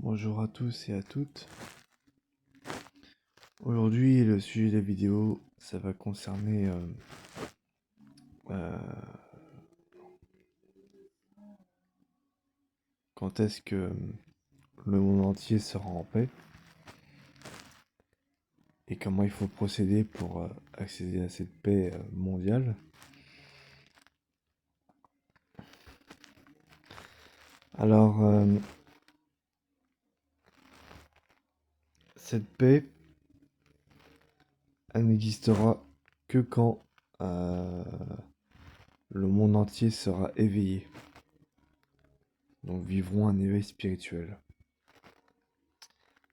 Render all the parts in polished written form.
Bonjour à tous et à toutes. Aujourd'hui, le sujet de la vidéo, ça va concerner euh, quand est-ce que le monde entier sera en paix et comment il faut procéder pour accéder à cette paix mondiale. Alors, cette paix, elle n'existera que quand euh, le monde entier sera éveillé. Donc, vivront un éveil spirituel.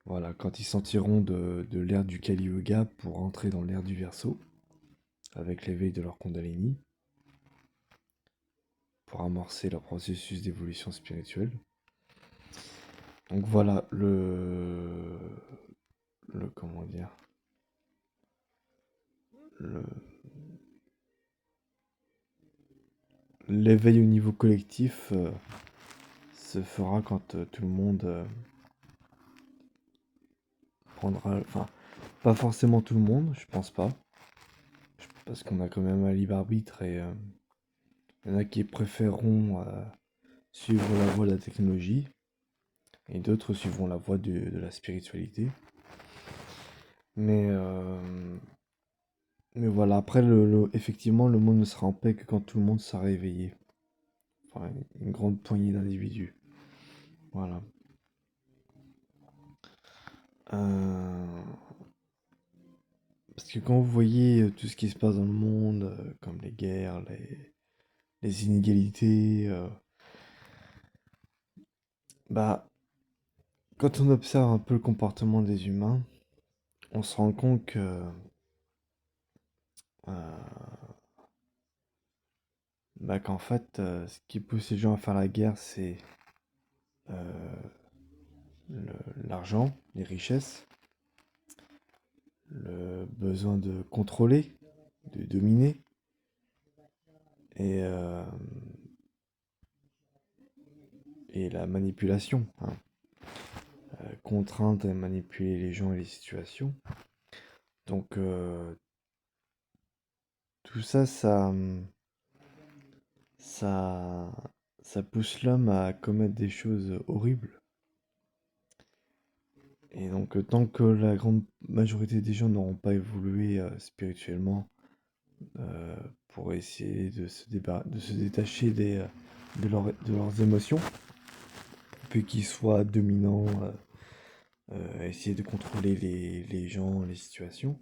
Voilà, quand ils sortiront de l'ère du Kali Yuga pour entrer dans l'ère du Verseau, avec l'éveil de leur Kundalini, pour amorcer leur processus d'évolution spirituelle. Donc voilà le comment dire, le, l'éveil au niveau collectif se fera quand tout le monde prendra, enfin pas forcément tout le monde, je pense pas, parce qu'on a quand même un libre arbitre et il y en a qui préféreront suivre la voie de la technologie et d'autres suivront la voie de la spiritualité. Mais Mais voilà, après, effectivement, le monde ne sera en paix que quand tout le monde sera éveillé. Enfin, une grande poignée d'individus. Voilà. Euh, Parce que quand vous voyez tout ce qui se passe dans le monde, comme les guerres, les inégalités, bah, quand on observe un peu le comportement des humains, on se rend compte que, bah, qu'en fait, ce qui pousse les gens à faire la guerre, c'est euh, l'argent, les richesses, le besoin de contrôler, de dominer et, euh, et la manipulation, hein. Contraindre et manipuler les gens et les situations. Donc tout ça, ça, ça pousse l'homme à commettre des choses horribles. Et donc tant que la grande majorité des gens n'auront pas évolué spirituellement euh, pour essayer de se détacher de leurs émotions, puis qu'ils soient dominants, essayer de contrôler les gens, les situations,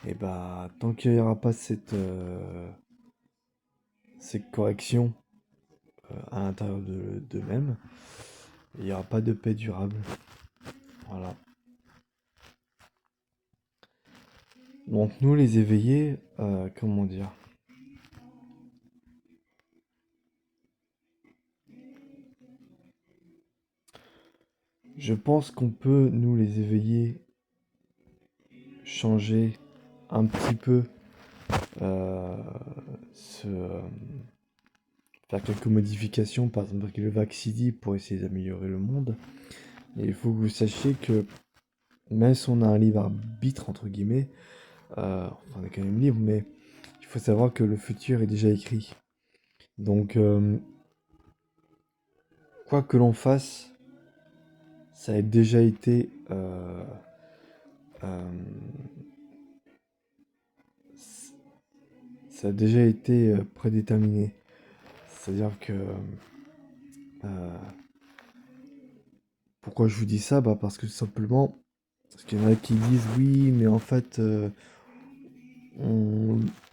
et bah tant qu'il n'y aura pas cette correction à l'intérieur d'eux-mêmes, il n'y aura pas de paix durable. Voilà. Donc nous les éveillés, comment dire, je pense qu'on peut, nous les éveillés, changer un petit peu, euh, ce, faire quelques modifications, par exemple avec le Vaxidi pour essayer d'améliorer le monde. Et il faut que vous sachiez que même si on a un libre arbitre, entre guillemets, enfin, on est quand même libre, mais il faut savoir que le futur est déjà écrit. Donc, quoi que l'on fasse, ça a déjà été, euh, ça a déjà été prédéterminé. C'est-à-dire que, pourquoi je vous dis ça? Bah parce que tout simplement, parce qu'il y en a qui disent oui, mais en fait, il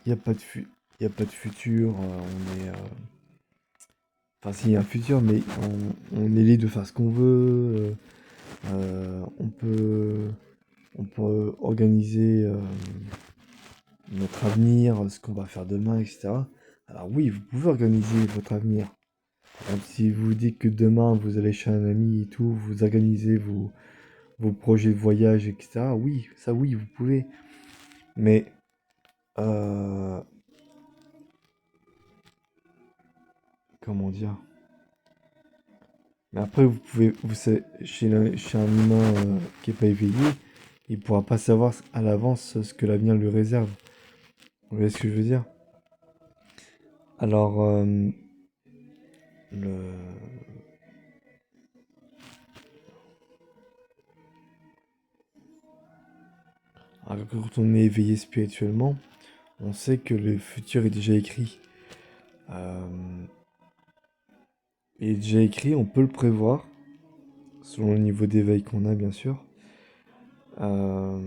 n'y a pas de il y a pas de futur, on est, enfin, si, il y a un futur, mais on est libre de faire ce qu'on veut. On on peut organiser notre avenir, ce qu'on va faire demain, etc. Alors oui, vous pouvez organiser votre avenir. Par exemple, si vous dites que demain vous allez chez un ami et tout, vous organisez vos projets de voyage, etc. Oui, ça oui, vous pouvez. Mais euh, comment dire? Mais après, vous savez, chez un humain qui est pas éveillé, il pourra pas savoir à l'avance ce que l'avenir lui réserve. Vous voyez ce que je veux dire? Alors, le... Alors, quand on est éveillé spirituellement, on sait que le futur est déjà écrit. Euh, Il est déjà écrit, on peut le prévoir, selon le niveau d'éveil qu'on a, bien sûr. Euh,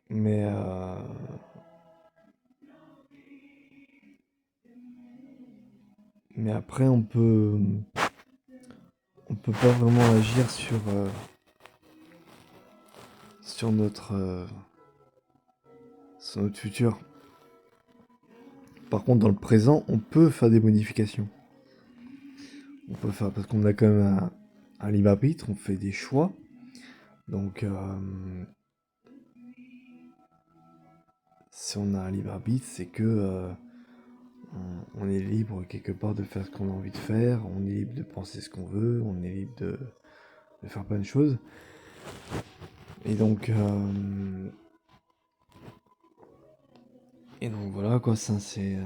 mais, euh, mais après, on peut pas vraiment agir sur sur notre futur. Par contre, dans le présent, on peut faire des modifications. On peut faire, parce qu'on a quand même un libre arbitre, on fait des choix. Donc, si on a un libre arbitre, c'est que on est libre quelque part de faire ce qu'on a envie de faire, on est libre de penser ce qu'on veut, on est libre de faire plein de choses. Et donc, voilà quoi, ça c'est.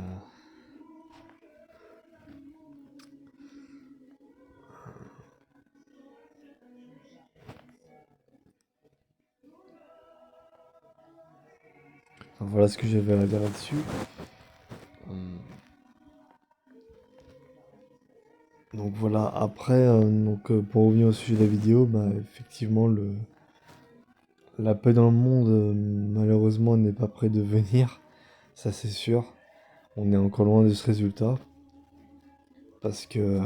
Enfin, voilà ce que j'avais à dire là-dessus. Hum, Donc voilà, après, pour revenir au sujet de la vidéo, bah effectivement, la paix dans le monde, malheureusement, n'est pas près de venir, ça c'est sûr. On est encore loin de ce résultat, parce que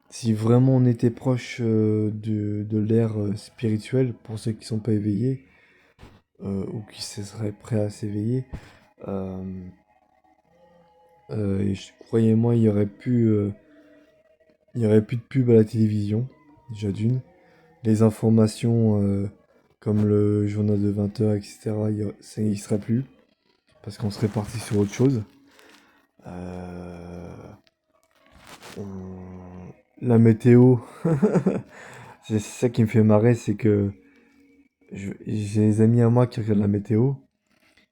si vraiment on était proche de l'ère spirituelle, pour ceux qui sont pas éveillés, ou qui seraient prêts à s'éveiller, euh, croyez-moi, il y aurait plus de pub à la télévision, déjà d'une. Les informations comme le journal de 20 h, etc., ça n'y serait plus, parce qu'on serait parti sur autre chose. Euh, La météo, c'est ça qui me fait marrer, c'est que j'ai des amis à moi qui regardent la météo.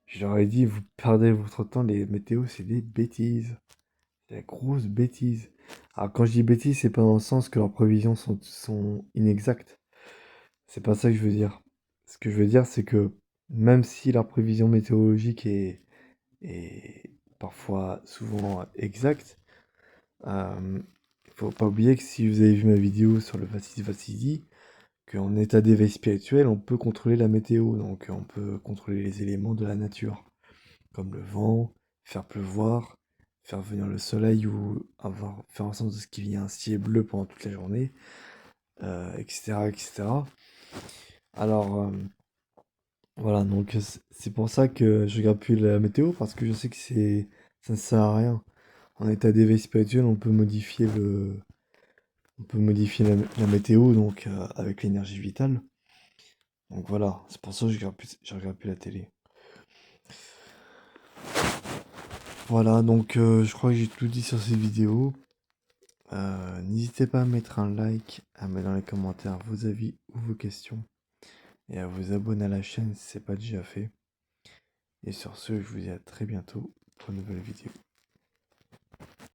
Je leur ai dit, vous perdez votre temps, les météos, c'est des bêtises. C'est des grosses bêtises. Alors quand je dis bêtises, c'est pas dans le sens que leurs prévisions sont inexactes. C'est pas ça que je veux dire. Ce que je veux dire, c'est que même si la prévision météorologique est parfois souvent exacte, il faut pas oublier que si vous avez vu ma vidéo sur le Vassis Vassili, qu'en état d'éveil spirituel, on peut contrôler la météo, donc on peut contrôler les éléments de la nature, comme le vent, faire pleuvoir, faire venir le soleil ou faire en sorte qu'il y ait un ciel bleu pendant toute la journée, etc., etc. Alors, voilà, donc c'est pour ça que je regarde plus la météo, parce que je sais que ça ne sert à rien. En état d'éveil spirituel, on peut modifier la météo, donc avec l'énergie vitale. Donc voilà, c'est pour ça que je regarde plus la télé. Voilà, donc je crois que j'ai tout dit sur cette vidéo. N'hésitez pas à mettre un like, à mettre dans les commentaires vos avis ou vos questions, et à vous abonner à la chaîne si ce n'est pas déjà fait. Et sur ce, je vous dis à très bientôt pour une nouvelle vidéo.